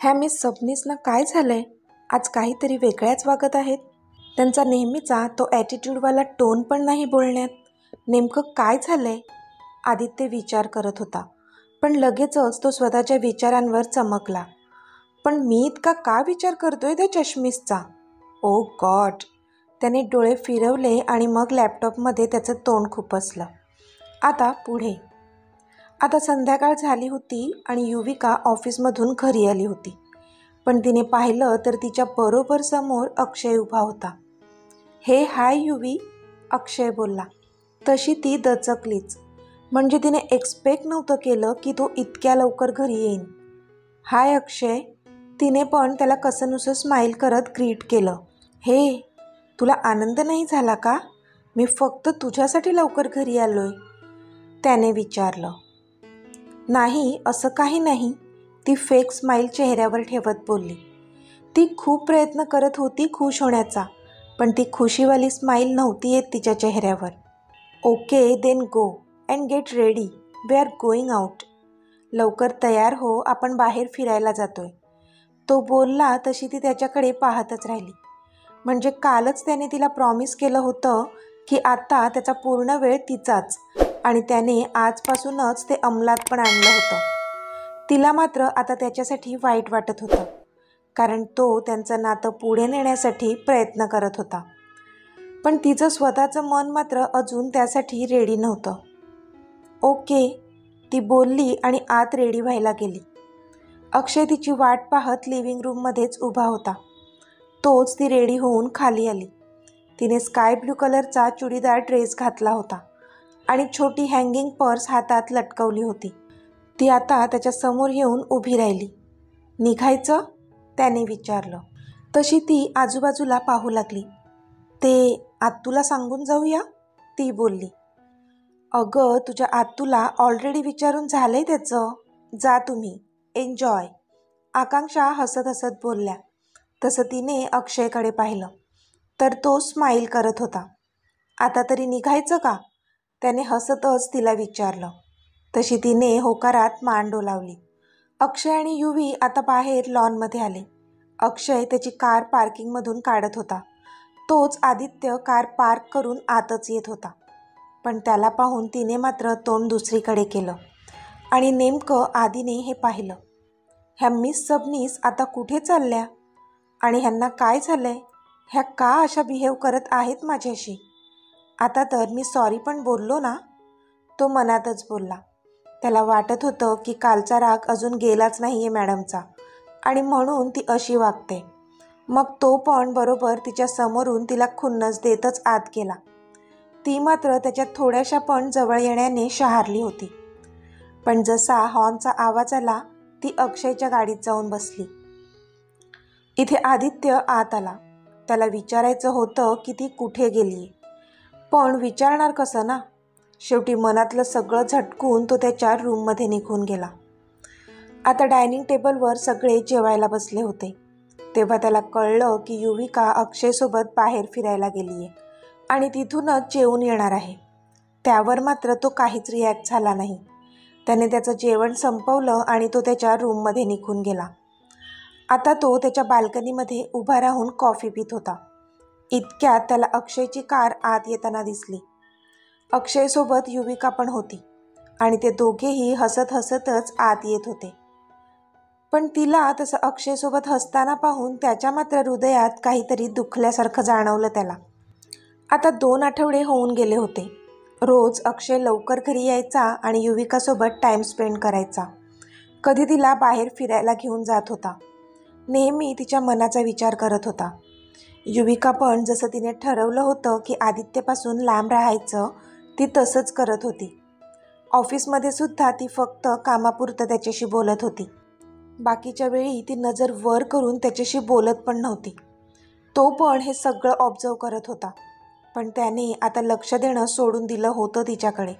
ह्या मिस सबनीसना काय झालंय? आज काहीतरी वेगळ्याच वागत आहेत. त्यांचा नेहमीचा तो ॲटिट्यूडवाला टोन पण नाही बोलण्यात. नेमकं काय झालंय? आदित्य विचार करत होता, पण लगेचच तो स्वतःच्या विचारांवर चमकला. पण मी इतका का विचार करतोय त्या चष्मीसचा? ओ गॉड! त्याने डोळे फिरवले आणि मग लॅपटॉपमध्ये त्याचं तोंड खुपसलं. आता पुढे. आता संध्याकाळ झाली होती आणि युविका ऑफिसमधून घरी आली होती. पण तिने पाहिलं तर तिच्या बरोबर समोर अक्षय उभा होता. हे हाय युवी, अक्षय बोलला. तशी ती दचकलीच. म्हणजे तिने एक्सपेक्ट नव्हतं केलं की तो इतक्या लवकर घरी येईन. हाय अक्षय, तिने पण त्याला कसंनुसं स्माईल करत ग्रीट केलं. हे, तुला आनंद नाही झाला का? मी फक्त तुझ्यासाठी लवकर घरी आलोय, त्याने विचारलं. नाही, असं काही नाही, ती फेक स्माईल चेहऱ्यावर ठेवत बोलली. ती खूप प्रयत्न करत होती खुश होण्याचा, पण ती खुशीवाली स्माईल नव्हती येत तिच्या चेहऱ्यावर. Okay then go and get ready, we are going out. लवकर तयार हो, आपण बाहेर फिरायला जातोय. तो बोलला तशी ती त्याच्याकडे पाहतच राहिली. म्हणजे कालच त्याने तिला प्रॉमिस केलं होतं की आता त्याचा पूर्ण वेळ तिचाच, आणि त्याने आजपासूनच ते अंमलात पण आणलं होतं. तिला मात्र आता त्याच्यासाठी वाईट वाटत होतं, कारण तो त्यांचं नातं पुढे नेण्यासाठी प्रयत्न करत होता. पण तिचं स्वतःचं मन मात्र अजून त्यासाठी रेडी नव्हतं. ओके, ती बोलली आणि आत रेडी व्हायला गेली. अक्षय तिची वाट पाहत लिव्हिंग रूममध्येच उभा होता. तोच ती रेडी होऊन खाली आली. तिने स्काय ब्लू कलरचा चुडीदार ड्रेस घातला होता आणि छोटी हँगिंग पर्स हातात लटकवली होती. ती आता त्याच्या समोर येऊन उभी राहिली. निघायचं? त्याने विचारलं. तशी ती आजूबाजूला पाहू लागली. ते आत्तूला सांगून जाऊया, ती बोलली. अगं, तुझ्या आत्तूला ऑलरेडी विचारून झालंय त्याचं. जा तुम्ही, एन्जॉय, आकांक्षा हसत हसत बोलल्या. तसं तिने अक्षयकडे पाहिलं तर तो स्माईल करत होता. आता तरी निघायचं का? त्याने हसतच तिला विचारलं. तशी तिने होकारात मान डोलावली. अक्षय आणि युवी आता बाहेर लॉनमध्ये आले. अक्षय त्याची कार पार्किंगमधून काढत होता. तोच आदित्य कार पार्क करून आतच येत होता. पण त्याला पाहून तिने मात्र तोंड दुसरीकडे केलं आणि नेमकं आधीने हे पाहिलं. ह्या मिस सबनीस आता कुठे चालल्या? आणि ह्यांना काय झालंय? ह्या का अशा बिहेव करत आहेत माझ्याशी? आता तर मी सॉरी पण बोललो ना? तो मनातच बोलला. त्याला वाटत होतं की कालचा राग अजून गेलाच नाही आहे मॅडमचा, आणि म्हणून ती अशी वागते. मग तो पण बरोबर तिच्या समोरून तिला खुन्नस देतच आत गेला. ती मात्र त्याच्या थोड्याशा पण जवळ येण्याने शहारली होती. पण जसा हॉर्नचा आवाज आला, ती अक्षयच्या गाडीत जाऊन बसली. इथे आदित्य आत आला. त्याला विचारायचं होतं की ती कुठे गेली, पण विचारणार कसं ना? शेवटी मनातलं सगळं झटकून तो त्याच्या रूममध्ये निघून गेला. आता डायनिंग टेबलवर सगळे जेवायला बसले होते. तेव्हा त्याला कळलं की युविका अक्षयसोबत बाहेर फिरायला गेली आहे आणि तिथूनच जेवून येणार आहे. त्यावर मात्र तो काहीच रिॲक्ट झाला नाही. त्याने त्याचं जेवण संपवलं आणि तो त्याच्या रूममध्ये निघून गेला. आता तो त्याच्या बाल्कनीमध्ये उभा राहून कॉफी पित होता. इतक्यात त्याला अक्षयची कार आत येताना दिसली. अक्षयसोबत युविका पण होती आणि ते दोघेही हसत हसतच आत येत होते. पण तिला तसं अक्षयसोबत हसताना पाहून त्याच्या मात्र हृदयात काहीतरी दुखल्यासारखं जाणवलं त्याला. आता 2 आठवडे होऊन गेले होते. रोज अक्षय लवकर घरी यायचा आणि युविकासोबत टाईम स्पेंड करायचा. कधी तिला बाहेर फिरायला घेऊन जात होता. नेहमी तिच्या मनाचा विचार करत होता. युविका पण जसं तिने ठरवलं होतं की आदित्यपासून लांब राहायचं, ती तसंच करत होती. ऑफिसमध्ये सुद्धा ती फक्त कामापुरतं त्याच्याशी बोलत होती. बाकीच्या वेळी ती नजर वर करून त्याच्याशी बोलत पण नव्हती. तो पण हे सगळं ऑब्झर्व करत होता, पण त्याने आता लक्ष देणं सोडून दिलं होतं तिच्याकडे.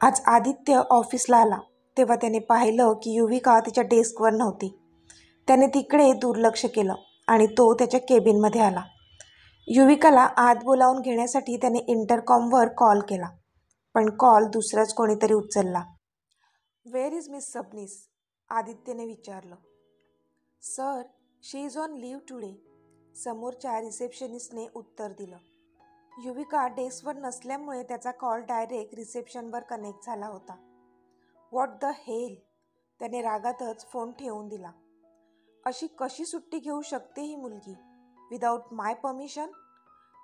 आज आदित्य ऑफिसला आला तेव्हा त्याने पाहिलं की युविका तिच्या डेस्कवर नव्हती. त्याने तिकडे दुर्लक्ष केलं आणि तो त्याच्या केबिनमध्ये आला. युविकाला आत बोलावून घेण्यासाठी त्याने इंटरकॉमवर कॉल केला, पण कॉल दुसराच कोणीतरी उचलला. Where is miss Sabnis? आदित्यने विचारलं. Sir, she is on leave today, समोरच्या रिसेप्शनिस्टने उत्तर दिलं. युविका डेस्कवर नसल्यामुळे त्याचा कॉल डायरेक्ट रिसेप्शनवर कनेक्ट झाला होता. व्हॉट द हेल, त्याने रागातच फोन ठेवून दिला. अशी कशी सुट्टी घेऊ शकते ही मुलगी विदाऊट माय परमिशन?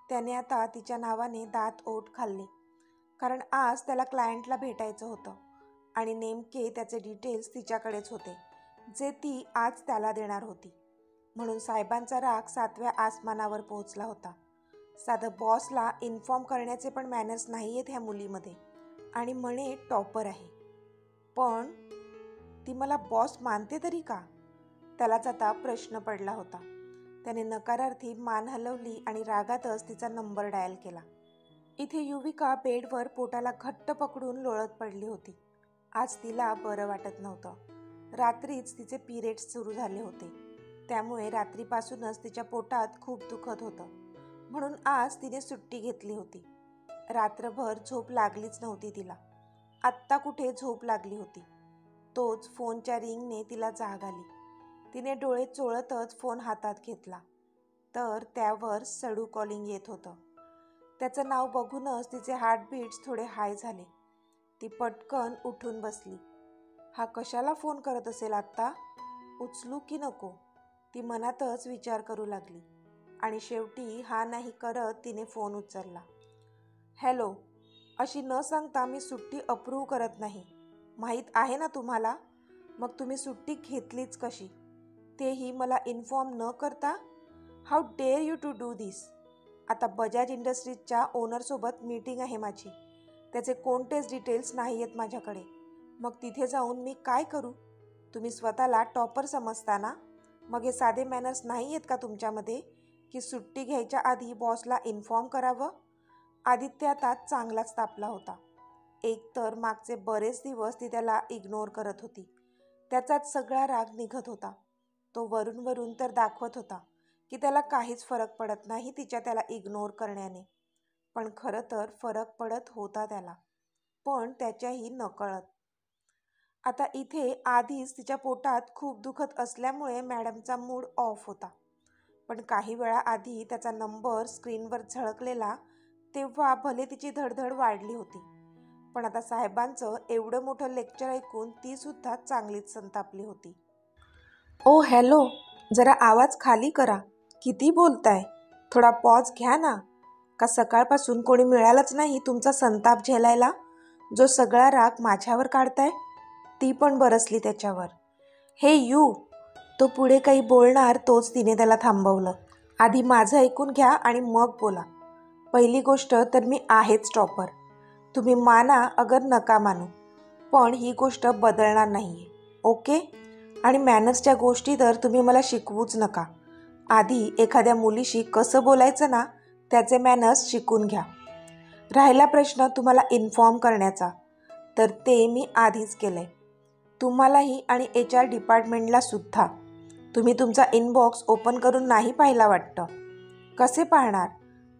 त्याने आता तिच्या नावाने दात ओठ खाल्ले, कारण आज त्याला क्लायंटला भेटायचं होतं आणि नेमके त्याचे डिटेल्स तिच्याकडेच होते, जे ती आज त्याला देणार होती. म्हणून साहेबांचा राग 7व्या आसमानावर पोहोचला होता. साधं बॉसला इन्फॉर्म करण्याचे पण मॅनर्स नाही आहेत ह्या मुलीमध्ये, आणि म्हणे टॉपर आहे. पण ती मला बॉस मानते तरी का? त्यालाच आता प्रश्न पडला होता. त्याने नकारार्थी मान हलवली आणि रागातच तिचा नंबर डायल केला. इथे युविका बेडवर पोटाला घट्ट पकडून लोळत पडली होती. आज तिला बरं वाटत नव्हतं. रात्रीच तिचे पिरियड्स सुरू झाले होते, त्यामुळे रात्रीपासूनच तिच्या पोटात खूप दुखत होतं. म्हणून आज तिने सुट्टी घेतली होती. रात्रभर झोप लागलीच नव्हती तिला. आत्ता कुठे झोप लागली होती. तोच फोनच्या रिंगने तिला जाग आली. तिने डोळे चोळतच फोन हातात घेतला, तर त्यावर सडू कॉलिंग येत होतं. त्याचं नाव बघूनच तिचे हार्टबीट्स थोडे हाय झाले. ती पटकन उठून बसली. हा कशाला फोन करत असेल आत्ता? उचलू की नको, ती मनातच विचार करू लागली. आणि शेवटी हा नाही करत तिने फोन उचलला. हॅलो, अशी न सांगता मी सुट्टी अप्रूव्ह करत नाही, माहीत आहे ना तुम्हाला? मग तुम्ही सुट्टी घेतलीच कशी, तेही मला इन्फॉर्म न करता? How dare you to do this? आता बजाज इंडस्ट्रीजच्या ओनरसोबत मीटिंग आहे माझी. त्याचे कोणतेच डिटेल्स नाही आहेत माझ्याकडे. मग तिथे जाऊन मी काय करू? तुम्ही स्वतःला टॉपर समजता ना? मग हे साधे मॅनर्स नाही आहेत का तुमच्यामध्ये, की सुट्टी घ्यायच्या आधी बॉसला इन्फॉर्म करावं? आदित्य आता चांगलाच तापला होता. एकतर मागचे बरेच दिवस ती त्याला इग्नोर करत होती, त्याचाच सगळा राग निघत होता. तो वरून तर दाखवत होता की त्याला काहीच फरक पडत नाही त्याला इग्नोर करण्याने. पण खरं तर फरक पडत होता त्याला, पण त्याच्याही नकळत. आता इथे आधीच तिच्या पोटात खूप दुखत असल्यामुळे मॅडमचा मूड ऑफ होता. पण काही वेळा आधी त्याचा नंबर स्क्रीनवर झळकलेला तेव्हा भले तिची धडधड वाढली होती. पण आता साहेबांचं एवढं मोठं लेक्चर ऐकून ती सुद्धा चांगलीच संतापली होती. ओ हॅलो, जरा आवाज खाली करा. किती बोलताय? थोडा पॉज घ्या ना. का सकाळपासून कोणी मिळालंच नाही तुमचा संताप झेलायला? जो सगळा राग माझ्यावर काढताय? ती पण बरसली त्याच्यावर. हे यू, तो पुढे काही बोलणार तोच तिने त्याला थांबवलं. आधी माझं ऐकून घ्या आणि मग बोला. पहिली गोष्ट तर मी आहेच टॉपर. तुम्ही माना अगर नका मानू, पण ही गोष्ट बदलणार नाही आहे, ओके? आणि मॅनर्सच्या गोष्टी तर तुम्ही मला शिकवूच नका. आधी एखाद्या मुलीशी कसं बोलायचं ना, त्याचे मॅनर्स शिकून घ्या. राहिला प्रश्न तुम्हाला इन्फॉर्म करण्याचा, तर ते मी आधीच केलं आहे. तुम्हालाही आणि HR डिपार्टमेंटला सुद्धा. तुम्ही तुमचा इनबॉक्स ओपन करून नाही पाहिला वाटतं. कसे पाहणार?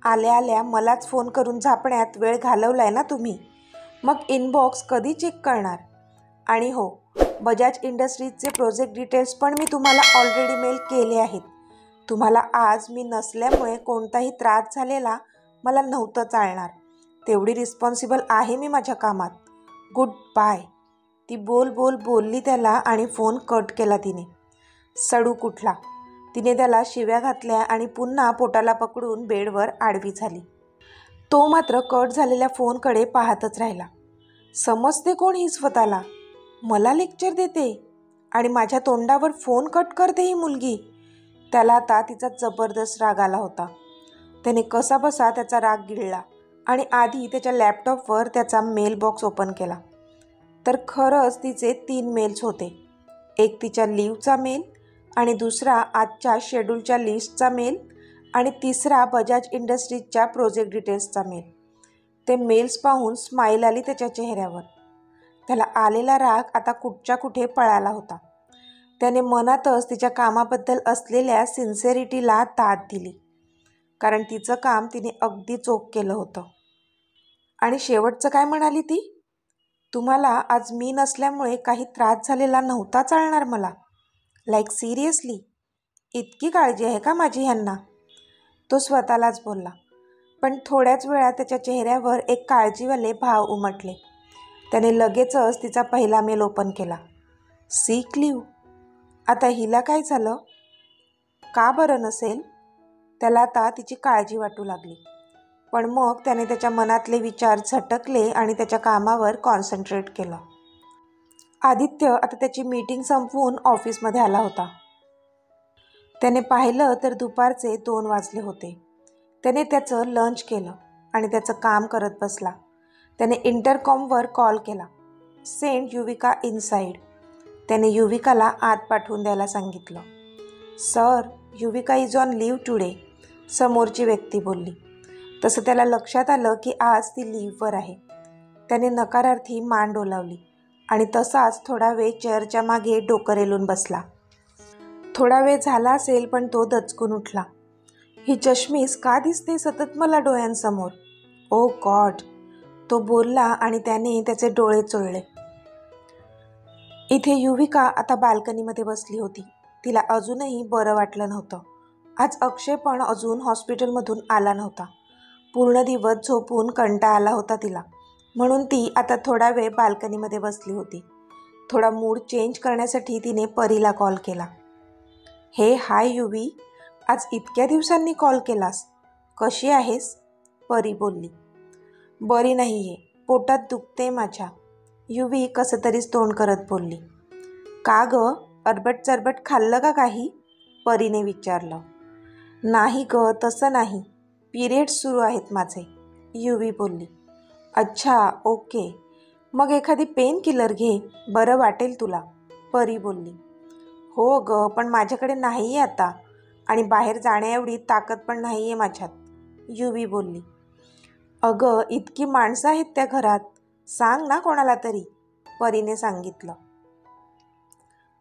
आल्या आल्या मलाच फोन करून झापण्यात वेळ घालवलाय ना तुम्ही. मग इनबॉक्स कधी चेक करणार? आणि हो, बजाज इंडस्ट्रीजचे प्रोजेक्ट डिटेल्स पण मी तुम्हाला ऑलरेडी मेल केले आहेत. तुम्हाला आज मी नसल्यामुळे कोणताही त्रास झालेला मला नव्हतं चालणार. तेवढी रिस्पॉन्सिबल आहे मी माझ्या कामात. Goodbye. ती बोलली त्याला आणि फोन कट केला तिने. सडू कुठला, तिने त्याला शिव्या घातल्या आणि पुन्हा पोटाला पकडून बेडवर आडवी झाली. तो मात्र कट झालेल्या फोनकडे पाहतच राहिला. समजते कोण ही स्वतःला? मला लेक्चर देते आणि माझ्या तोंडावर फोन कट करते ही मुलगी. त्याला आता तिचा जबरदस्त राग आला होता. त्याने कसाबसा त्याचा राग गिळला आणि आधी त्याच्या लॅपटॉपवर त्याचा मेल बॉक्स ओपन केला. तर खरंच तिचे 3 मेल्स होते. एक तिच्या लीवचा मेल, आणि दुसरा आजच्या शेड्यूलच्या लिस्टचा मेल, आणि तिसरा बजाज इंडस्ट्रीजच्या प्रोजेक्ट डिटेल्सचा मेल. ते मेल्स पाहून स्माईल आली त्याच्या चेहऱ्यावर. त्याला आलेला राग आता कुठच्या कुठे पळाला होता. त्याने मनातच तिच्या कामाबद्दल असलेल्या सिन्सिअरिटीला दाद दिली, कारण तिचं काम तिने अगदी चोख केलं होतं. आणि शेवटचं काय म्हणाली ती? तुम्हाला आज मी नसल्यामुळे काही त्रास झालेला नव्हता चालणार मला? Like seriously? इतकी काळजी आहे का माझी ह्यांना? तो स्वतःलाच बोलला. पण थोड्याच वेळात त्याच्या चेहऱ्यावर एक काळजीवाले भाव उमटले. त्याने लगेचच तिचा पहिला मेल ओपन केला. सिक लिव्ह. आता हिला काय झालं? का बरं नसेल? त्याला आता तिची काळजी वाटू लागली. पण मग त्याने त्याच्या मनातले विचार झटकले आणि त्याच्या कामावर कॉन्सन्ट्रेट केलं. आदित्य आता त्याची मीटिंग संपवून ऑफिसमध्ये आला होता. त्याने पाहिलं तर दुपारचे 2 वाजले होते. त्याने त्याचं लंच केलं आणि त्याचं काम करत बसला. त्याने इंटरकॉमवर कॉल केला. Send Yuvika inside. त्याने युविकाला आत पाठवून द्यायला सांगितलं. Sir, Yuvika is on leave today, समोरची व्यक्ती बोलली. तसं त्याला लक्षात आलं की आज ती लिव्हवर आहे. त्याने नकारार्थी मान डोलावली आणि तसाच थोडा वेळ चेअरच्या मागे डोकं रेलून बसला. थोडा वेळ झाला असेल पण तो दचकून उठला. ही चष्मीस का दिसते सतत मला डोळ्यांसमोर? ओ गॉड, तो बोलला आणि त्याने त्याचे डोळे चोळले. इथे युविका आता बाल्कनीमध्ये बसली होती. तिला अजूनही बरं वाटलं नव्हतं. आज अक्षय पण अजून हॉस्पिटलमधून आला नव्हता. पूर्ण दिवस झोपून कंटाळा आला होता तिला. म्हणून ती आता थोडा वेळ बाल्कनीमध्ये बसली होती. थोडा मूड चेंज करण्यासाठी तिने परीला कॉल केला. हे हाय युवी, आज इतक्या दिवसांनी कॉल केलास, कशी आहेस? परी बोलली. बरी नाही आहे, पोटात दुखते माझ्या, युवी कसं तरीच तोंड करत बोलली. का गं, अरबट चरबट खाल्लं का काही? परीने विचारलं. नाही गं, तसं नाही, पिरियड्स सुरू आहेत माझे, युवी बोलली. अच्छा, ओके, मग एखादी पेन किलर घे, बरं वाटेल तुला, परी बोलली. हो गं, पण माझ्याकडे नाही आहे आता आणि बाहेर जाण्याएवढी ताकद पण नाही आहे माझ्यात, युवी बोलली. अगं, इतकी माणसं आहेत त्या घरात, सांग ना कोणाला तरी, परीने सांगितलं.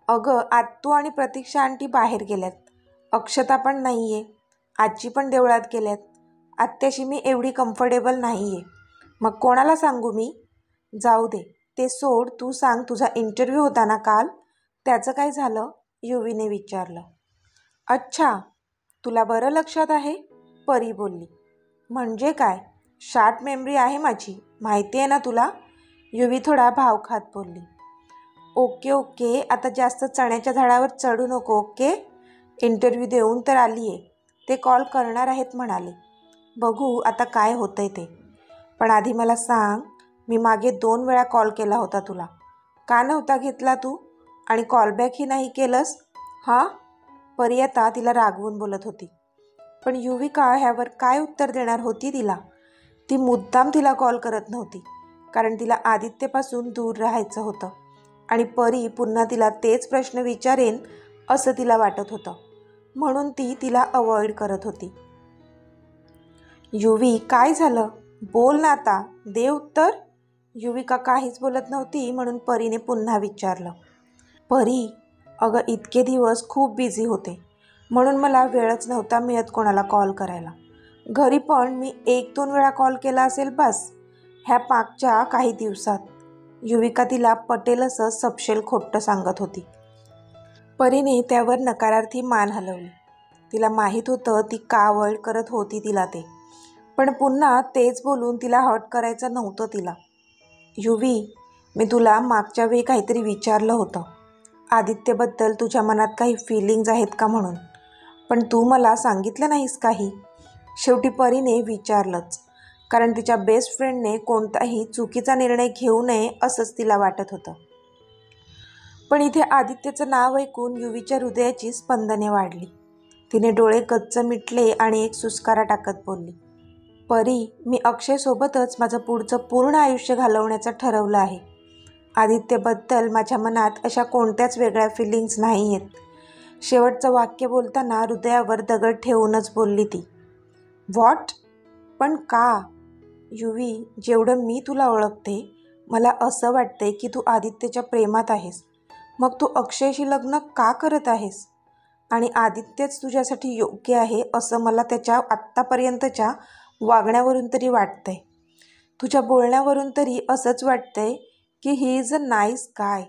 अगं, आत्तू आणि प्रतीक्षा आंटी बाहेर गेल्यात, अक्षता पण नाही आहे, आजी पण देवळात गेल्यात. आत्याशी मी एवढी कम्फर्टेबल नाही आहे, मग कोणाला सांगू मी? जाऊ दे, ते सोड, तू सांग, तुझा इंटरव्ह्यू होता ना काल, त्याचं काय झालं? युवीने विचारलं. अच्छा, तुला बरं लक्षात आहे, परी बोलली. म्हणजे काय, शॉर्ट मेमरी आहे माझी, माहिती आहे ना तुला, युवी थोडा भाव खात बोलली. ओके ओके, आता जास्त चण्याच्या झाडावर चढू नको, ओके. इंटरव्ह्यू देऊन तर आली आहे, ते कॉल करणार आहेत म्हणाले, बघू आता काय होतंय ते. पण आधी मला सांग, मी मागे 2 वेळा कॉल केला होता तुला, का नव्हता घेतला तू आणि कॉलबॅकही नाही केलंस? हां, परी आता तिला रागवून बोलत होती. पण युविका ह्यावर काय उत्तर देणार होती तिला? ती मुद्दाम तिला कॉल करत नव्हती, कारण तिला आदित्यपासून दूर राहायचं होतं आणि परी पुन्हा तिला तेच प्रश्न विचारेन असं तिला वाटत होतं, म्हणून ती तिला अवॉइड करत होती. युवी, काय झालं? बोल ना आता, दे उत्तर. युविका काहीच बोलत नव्हती, म्हणून परीने पुन्हा विचारलं. परी, अगं इतके दिवस खूप बिझी होते, म्हणून मला वेळच नव्हता मिळत कोणाला कॉल करायला. घरी पण मी 1-2 वेळा कॉल केला असेल बस, ह्या मागच्या काही दिवसात, युविका तिला पटेल असं सपशेल खोटं सांगत होती. परीने त्यावर नकारार्थी मान हलवली. तिला माहीत होतं ती का अवॉइड करत होती तिला ते, पण पुन्हा तेच बोलून तिला हर्ट करायचं नव्हतं तिला. युवी, मी तुला मागच्या वेळी काहीतरी विचारलं होतं, आदित्यबद्दल तुझ्या मनात काही फिलिंग्ज आहेत का म्हणून, पण तू मला सांगितलं नाहीस काही. शेवटी परीने विचारलंच, कारण तिच्या बेस्ट फ्रेंडने कोणताही चुकीचा निर्णय घेऊ नये असंच तिला वाटत होतं. पण इथे आदित्यचं नाव ऐकून युवीच्या हृदयाची स्पंदने वाढली. तिने डोळे गच्च मिटले आणि एक सुस्कारा टाकत बोलली. परी, मी अक्षयसोबतच माझं पुढचं पूर्ण आयुष्य घालवण्याचं ठरवलं आहे. आदित्यबद्दल माझ्या मनात अशा कोणत्याच वेगळ्या फिलिंग्स नाही आहेत. शेवटचं वाक्य बोलताना हृदयावर दगड ठेवूनच बोलली ती. व्हॉट? पण का? युवी, जेवढं मी तुला ओळखते, मला असं वाटतंय की तू आदित्यच्या प्रेमात आहेस. मग तू अक्षयशी लग्न का करत आहेस? आणि आदित्यच तुझ्यासाठी योग्य आहे असं मला त्याच्या आत्तापर्यंतच्या वागण्यावरून तरी वाटतंय. तुझ्या बोलण्यावरून तरी असंच वाटतंय की he is a nice guy.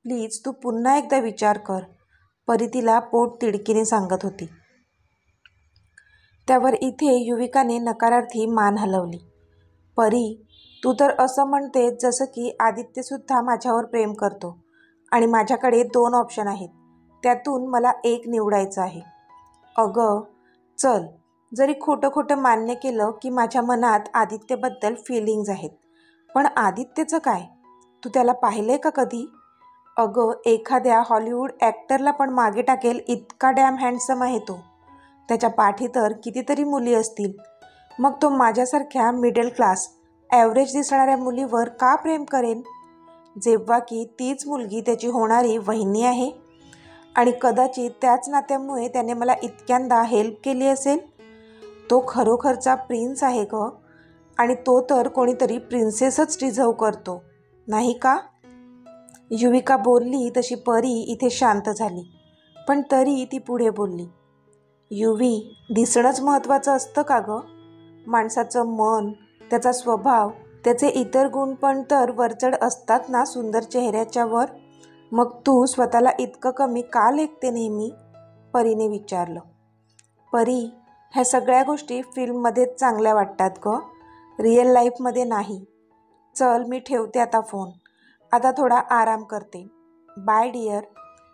Please तू पुन्हा एकदा विचार कर. परी तिला पोट तिडकीने सांगत होती. त्यावर इथे युविकाने नकारार्थी मान हलवली. परी, तू तर असं म्हणते जसं की आदित्यसुद्धा माझ्यावर प्रेम करतो आणि माझ्याकडे 2 ऑप्शन आहेत, त्यातून मला एक निवडायचं आहे. अगं चल, जरी खोटं खोटं मान्य केलं की माझ्या मनात आदित्यबद्दल फिलिंग्ज आहेत, पण आदित्यचं काय? तू त्याला पाहिलंय का कधी? अगं एखाद्या हॉलिवूड ॲक्टरला पण मागे टाकेल इतका डॅम हँडसम आहे तो. त्याच्या पाठी तर कितीतरी मुली असतील. मग तो माझ्यासारख्या मिडल क्लास ॲव्हरेज दिसणाऱ्या मुलीवर का प्रेम करेन, जेव्हा की तीच मुलगी त्याची होणारी वहिनी आहे? आणि कदाचित त्याच नात्यामुळे त्याने मला इतक्यांदा हेल्प केली असेल. तो खरोखरचा प्रिन्स आहे गं, आणि तो तर कोणीतरी प्रिन्सेसच डिझर्व करतो, नाही का? युविका बोलली तशी परी इथे शांत झाली, पण तरी ती पुढे बोलली. युवी, दिसणंच महत्त्वाचं असतं का गं? माणसाचं मन, त्याचा स्वभाव, त्याचे इतर गुण पण तर वरचढ असतात ना सुंदर चेहऱ्याच्या वर. मग तू स्वतःला इतकं कमी का लेखते नेहमी? परीने विचारलं. परी, ह्या सगळ्या गोष्टी फिल्ममध्येच चांगल्या वाटतात गं, रिअल लाईफमध्ये नाही. चल, मी ठेवते आता फोन. आता थोडा आराम करते. Bye dear.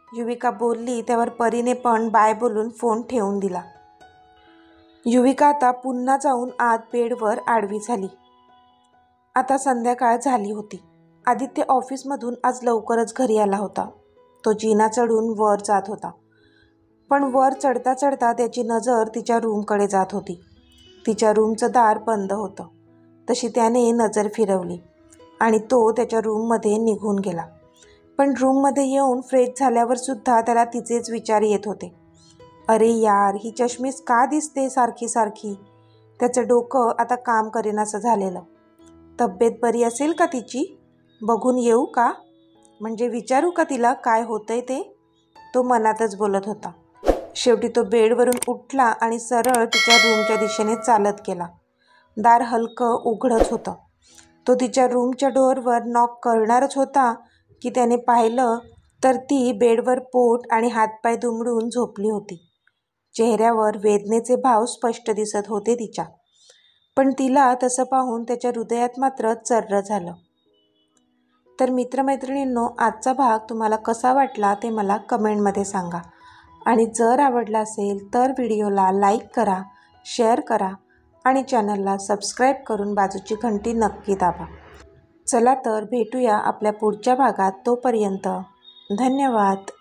युविका बोलली त्यावर परीने पण बाय बोलून फोन ठेवून दिला. युविका आता पुन्हा जाऊन आत बेडवर आडवी झाली. आता संध्याकाळ झाली होती. आदित्य ऑफिसमधून आज लवकरच घरी आला होता. तो जिना चढून वर जात होता, पण वर चढता चढता त्याची नजर तिच्या रूमकडे जात होती. तिच्या रूमचं दार बंद होतं. तशी त्याने नजर फिरवली आणि तो त्याच्या रूममध्ये निघून गेला. पण रूममध्ये येऊन फ्रेश झाल्यावर सुद्धा त्याला तिचेच विचार येत होते. अरे यार, ही चष्मीस का दिसते सारखी सारखी? त्याचं डोकं आता काम करेनासं झालेलं. तब्येत बरी असेल का तिची? बघून येऊ का? म्हणजे विचारू का तिला काय होतंय ते? तो मनातच बोलत होता. शेवटी तो बेडवरून उठला आणि सरळ तिच्या रूमच्या दिशेने चालत गेला. दार हलकं उघडच होतं. तो तिच्या रूमच्या डोअरवर नॉक करणारच होता की त्याने पाहिलं तर ती बेडवर पोट आणि हातपाय दुमडून झोपली होती. चेहऱ्यावर वेदनेचे भाव स्पष्ट दिसत होते तिच्या, पण तिला तसं पाहून त्याच्या हृदयात मात्र चर्र झालं. तर मित्रमैत्रिणींनो, आजचा भाग तुम्हाला कसा वाटला ते मला कमेंटमध्ये सांगा. आणि जर आवडला असेल तर व्हिडिओला लाईक करा, शेअर करा आणि चॅनलला सबस्क्राईब करून बाजूची घंटी नक्की दाबा. चला तर भेटूया आपल्या पुढच्या भागात. तोपर्यंत धन्यवाद.